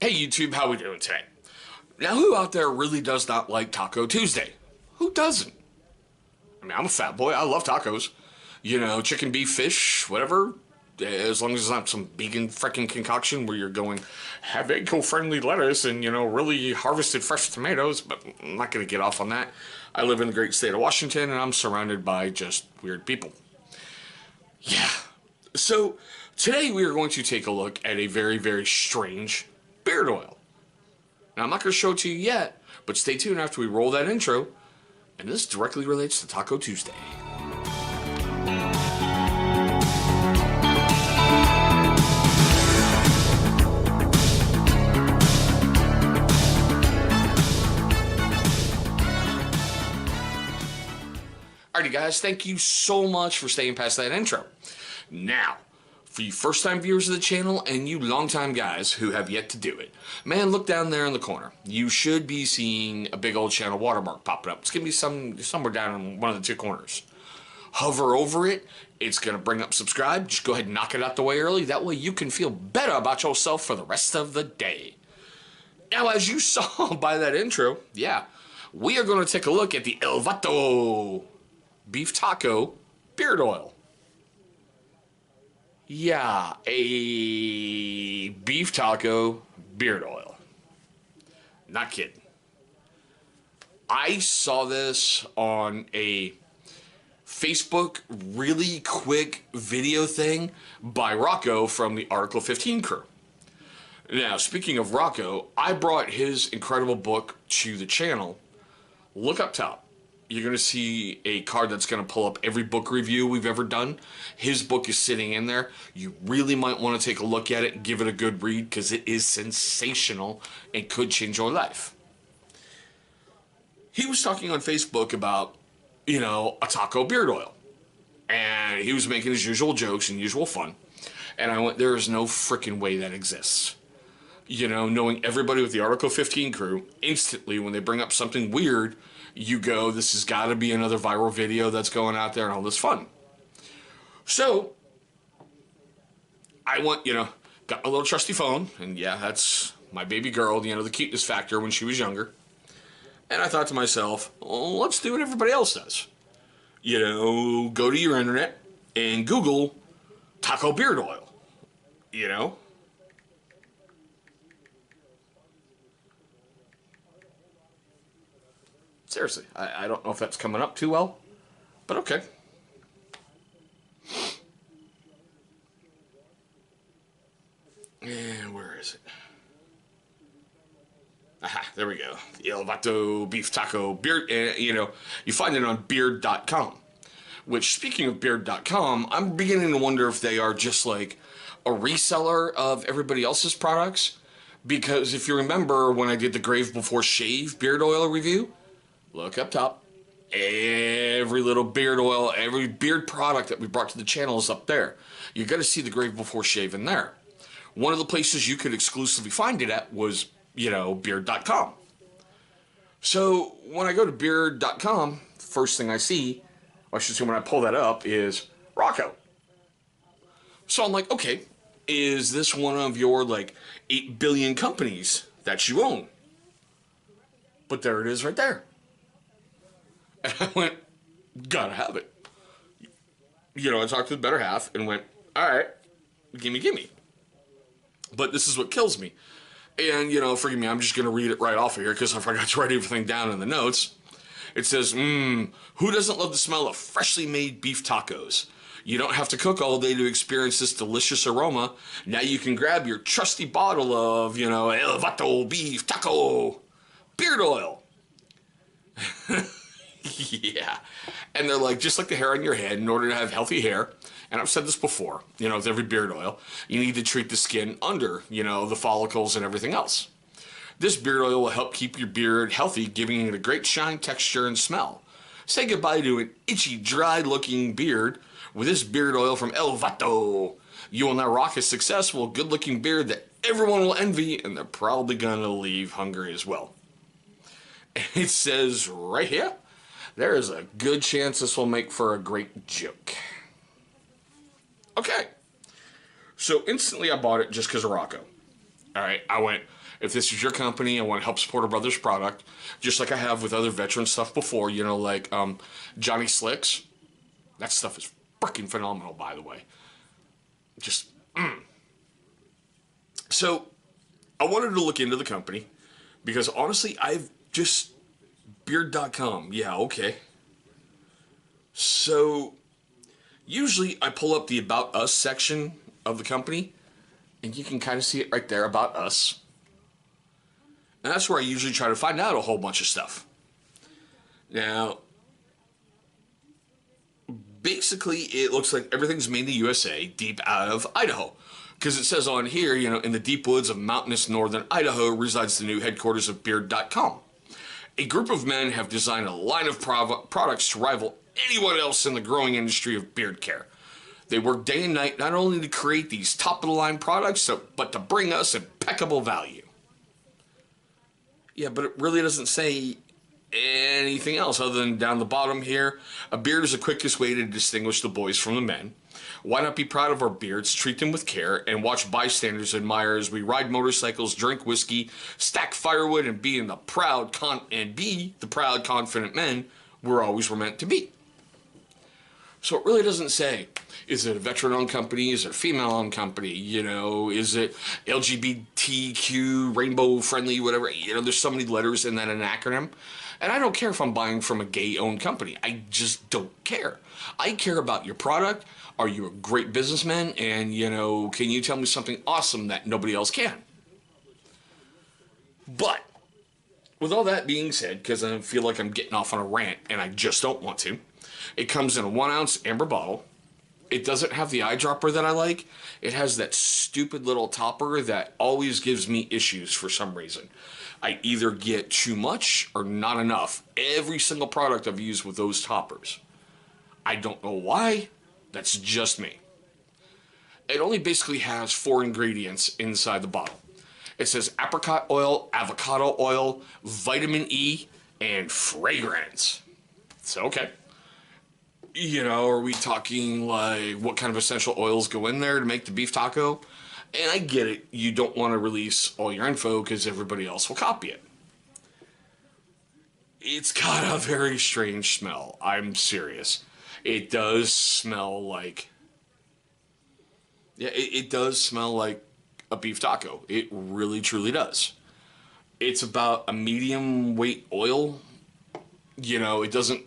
Hey YouTube, how we doing today? Now, who out there really does not like Taco Tuesday? Who doesn't? I mean, I'm a fat boy. I love tacos. You know, chicken, beef, fish, whatever. As long as it's not some vegan freaking concoction where you're going, have eco-friendly lettuce and, really harvested fresh tomatoes. But I'm not going to get off on that. I live in the great state of Washington and I'm surrounded by just weird people. Yeah. So, today we are going to take a look at a very, very strange beard oil. Now, I'm not going to show it to you yet, but stay tuned after we roll that intro, and this directly relates to Taco Tuesday. Alrighty guys, thank you so much for staying past that intro. Now, for you first-time viewers of the channel and you long-time guys who have yet to do it, man, look down there in the corner. You should be seeing a big old channel watermark popping up. It's going to be somewhere down in one of the two corners. Hover over it. It's going to bring up subscribe. Just go ahead and knock it out the way early. That way you can feel better about yourself for the rest of the day. Now, as you saw by that intro, yeah, we are going to take a look at the Vato beef taco beard oil. Yeah, a beef taco beard oil. Not kidding. I saw this on a Facebook really quick video thing by Rocco from the Article 15 crew. Now, speaking of Rocco, I brought his incredible book to the channel. Look up top. You're going to see a card that's going to pull up every book review we've ever done. His book is sitting in there. You really might want to take a look at it and give it a good read because it is sensational and could change your life. He was talking on Facebook about, a taco beard oil. And he was making his usual jokes and usual fun. And I went, there is no freaking way that exists. Knowing everybody with the Article 15 crew, instantly when they bring up something weird, you go, this has got to be another viral video that's going out there and all this fun. So, I went, got my little trusty phone, and yeah, that's my baby girl, the cuteness factor when she was younger. And I thought to myself, well, let's do what everybody else does. Go to your internet and Google taco beard oil. Seriously, I don't know if that's coming up too well, but okay. And where is it? Aha, there we go. The Vato beef taco beard, you find it on beard.com. Which, speaking of beard.com, I'm beginning to wonder if they are just like a reseller of everybody else's products. Because if you remember when I did the Grave Before Shave beard oil review, look up top. Every little beard oil, every beard product that we brought to the channel is up there. You're going to see the Grave Before Shave in there. One of the places you could exclusively find it at was, beard.com. So when I go to beard.com, first thing I see, or I should say when I pull that up, is Rocco. So I'm like, okay, is this one of your 8 billion companies that you own? But there it is right there. And I went, gotta have it. I talked to the better half and went, all right, gimme. But this is what kills me. And, forgive me, I'm just going to read it right off of here because I forgot to write everything down in the notes. It says, who doesn't love the smell of freshly made beef tacos? You don't have to cook all day to experience this delicious aroma. Now you can grab your trusty bottle of, El Vato beef taco beard oil. Yeah. And they're like, just like the hair on your head, in order to have healthy hair, and I've said this before, with every beard oil, you need to treat the skin under, the follicles and everything else. This beard oil will help keep your beard healthy, giving it a great shine, texture, and smell. Say goodbye to an itchy, dry-looking beard with this beard oil from El Vato. You will now rock a successful, good-looking beard that everyone will envy, and they're probably going to leave hungry as well. And it says right here, there is a good chance this will make for a great joke. Okay. So instantly I bought it just because of Rocco. All right, I went, if this is your company, I want to help support a brother's product, just like I have with other veteran stuff before, like Johnny Slicks. That stuff is freaking phenomenal, by the way. Just, so I wanted to look into the company because honestly, I've just, beard.com. Yeah, okay. So usually I pull up the About Us section of the company, and you can kind of see it right there, About Us. And that's where I usually try to find out a whole bunch of stuff. Now, basically, it looks like everything's made in the USA, deep out of Idaho. Because it says on here, in the deep woods of mountainous northern Idaho resides the new headquarters of Beard.com. A group of men have designed a line of products to rival anyone else in the growing industry of beard care. They work day and night not only to create these top-of-the-line products, but to bring us impeccable value. Yeah, but it really doesn't say anything else other than down the bottom here. A beard is the quickest way to distinguish the boys from the men. Why not be proud of our beards, treat them with care, and watch bystanders admire as we ride motorcycles, drink whiskey, stack firewood, and be the proud, confident men we're always were meant to be. So it really doesn't say, is it a veteran-owned company? Is it a female-owned company? Is it LGBTQ, rainbow-friendly, whatever? There's so many letters in that an acronym. And I don't care if I'm buying from a gay-owned company. I just don't care. I care about your product. Are you a great businessman? And, can you tell me something awesome that nobody else can? But, with all that being said, because I feel like I'm getting off on a rant, and I just don't want to, it comes in a 1-ounce amber bottle. It doesn't have the eyedropper that I like. It has that stupid little topper that always gives me issues for some reason. I either get too much or not enough. Every single product I've used with those toppers. I don't know why. That's just me. It only basically has 4 ingredients inside the bottle. It says apricot oil, avocado oil, vitamin E, and fragrance. So, okay. Are we talking like what kind of essential oils go in there to make the beef taco? And I get it. You don't want to release all your info because everybody else will copy it. It's got a very strange smell. I'm serious. It does smell like... Yeah, it does smell like a beef taco. It really, truly does. It's about a medium weight oil. It doesn't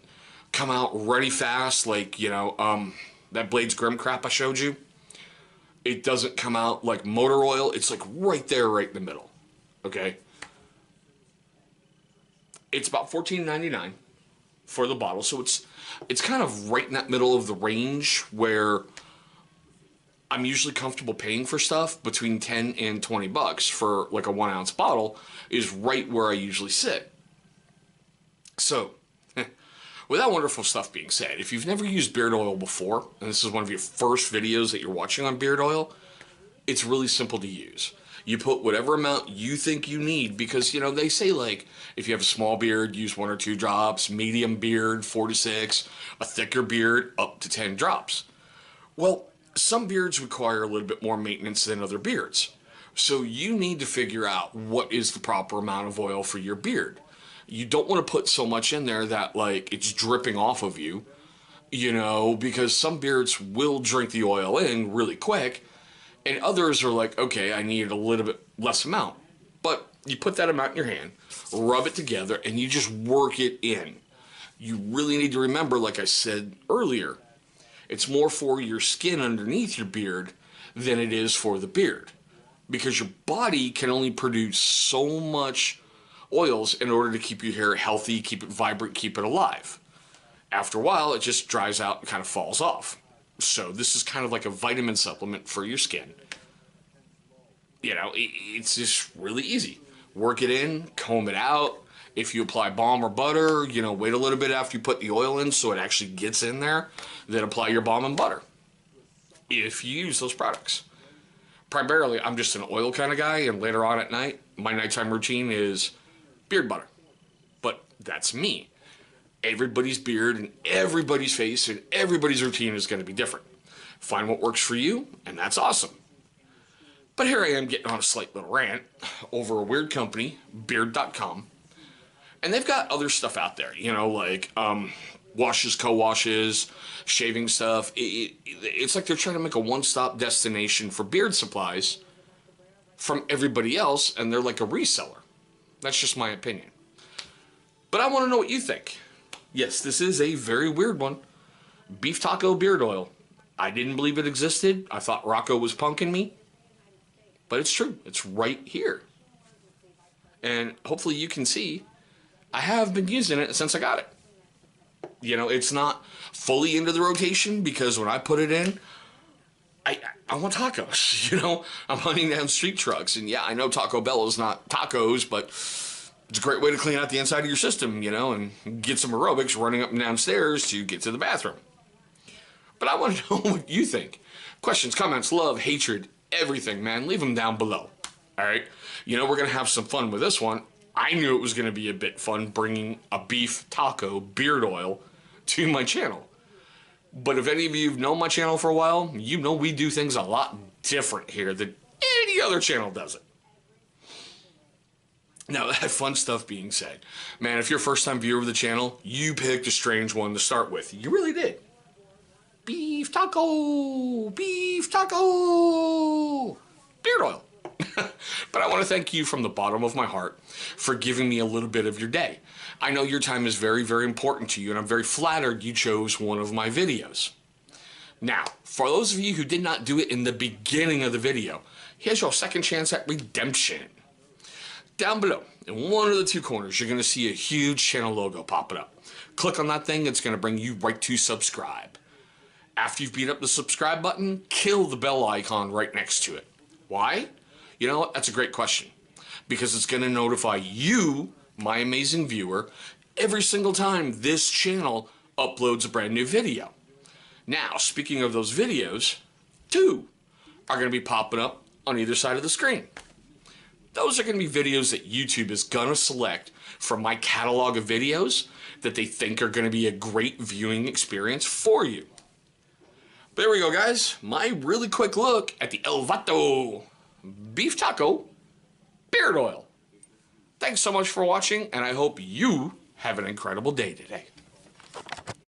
come out really fast like, that Blades Grim crap I showed you. It doesn't come out like motor oil. It's like right there, right in the middle. Okay? It's about $14.99 for the bottle. So it's kind of right in that middle of the range where I'm usually comfortable paying for stuff. Between 10 and 20 bucks for like a 1-ounce bottle is right where I usually sit. So, with that wonderful stuff being said, if you've never used beard oil before, and this is one of your first videos that you're watching on beard oil, it's really simple to use. You put whatever amount you think you need because, they say like, if you have a small beard, use 1 or 2 drops, medium beard, 4 to 6, a thicker beard, up to 10 drops. Well, some beards require a little bit more maintenance than other beards. So you need to figure out what is the proper amount of oil for your beard. You don't want to put so much in there that like it's dripping off of you, because some beards will drink the oil in really quick and others are like, okay, I need a little bit less amount. But you put that amount in your hand, rub it together, and you just work it in. You really need to remember, like I said earlier, it's more for your skin underneath your beard than it is for the beard. Because your body can only produce so much oils in order to keep your hair healthy, keep it vibrant, keep it alive. After a while, it just dries out and kind of falls off. So this is kind of like a vitamin supplement for your skin. It's just really easy. Work it in, comb it out. If you apply balm or butter, wait a little bit after you put the oil in so it actually gets in there. Then apply your balm and butter if you use those products. Primarily, I'm just an oil kind of guy, and later on at night, my nighttime routine is beard butter. But that's me. Everybody's beard and everybody's face and everybody's routine is going to be different. Find what works for you, and that's awesome. But here I am getting on a slight little rant over a weird company, beard.com. And they've got other stuff out there, you know, like washes, co-washes, shaving stuff. It's like they're trying to make a one-stop destination for beard supplies from everybody else, and they're like a reseller. That's just my opinion. But I want to know what you think. Yes, this is a very weird one. Beef taco beard oil. I didn't believe it existed. I thought Rocco was punking me. But it's true. It's right here. And hopefully you can see I have been using it since I got it. You know, it's not fully into the rotation because when I put it in, I want tacos, you know? I'm hunting down street trucks. And yeah, I know Taco Bell is not tacos, but it's a great way to clean out the inside of your system, you know, and get some aerobics running up and down stairs to get to the bathroom. But I want to know what you think. Questions, comments, love, hatred, everything, man. Leave them down below. All right? You know, we're going to have some fun with this one. I knew it was going to be a bit fun bringing a beef taco beard oil to my channel. But if any of you have known my channel for a while, you know we do things a lot different here than any other channel does it. Now, that fun stuff being said, man, if you're a first-time viewer of the channel, you picked a strange one to start with. You really did. Beef taco! Beef taco! Beard oil. But I want to thank you from the bottom of my heart for giving me a little bit of your day. I know your time is very, very important to you, and I'm very flattered you chose one of my videos. Now, for those of you who did not do it in the beginning of the video, here's your second chance at redemption. Down below, in one of the two corners, you're going to see a huge channel logo popping up. Click on that thing, it's going to bring you right to subscribe. After you've beat up the subscribe button, kill the bell icon right next to it. Why? You know what? That's a great question. Because it's going to notify you, my amazing viewer, every single time this channel uploads a brand new video. Now, speaking of those videos, two are going to be popping up on either side of the screen. Those are going to be videos that YouTube is going to select from my catalog of videos that they think are going to be a great viewing experience for you. There we go, guys. My really quick look at the Vato beef taco beard oil. Thanks so much for watching, and I hope you have an incredible day today.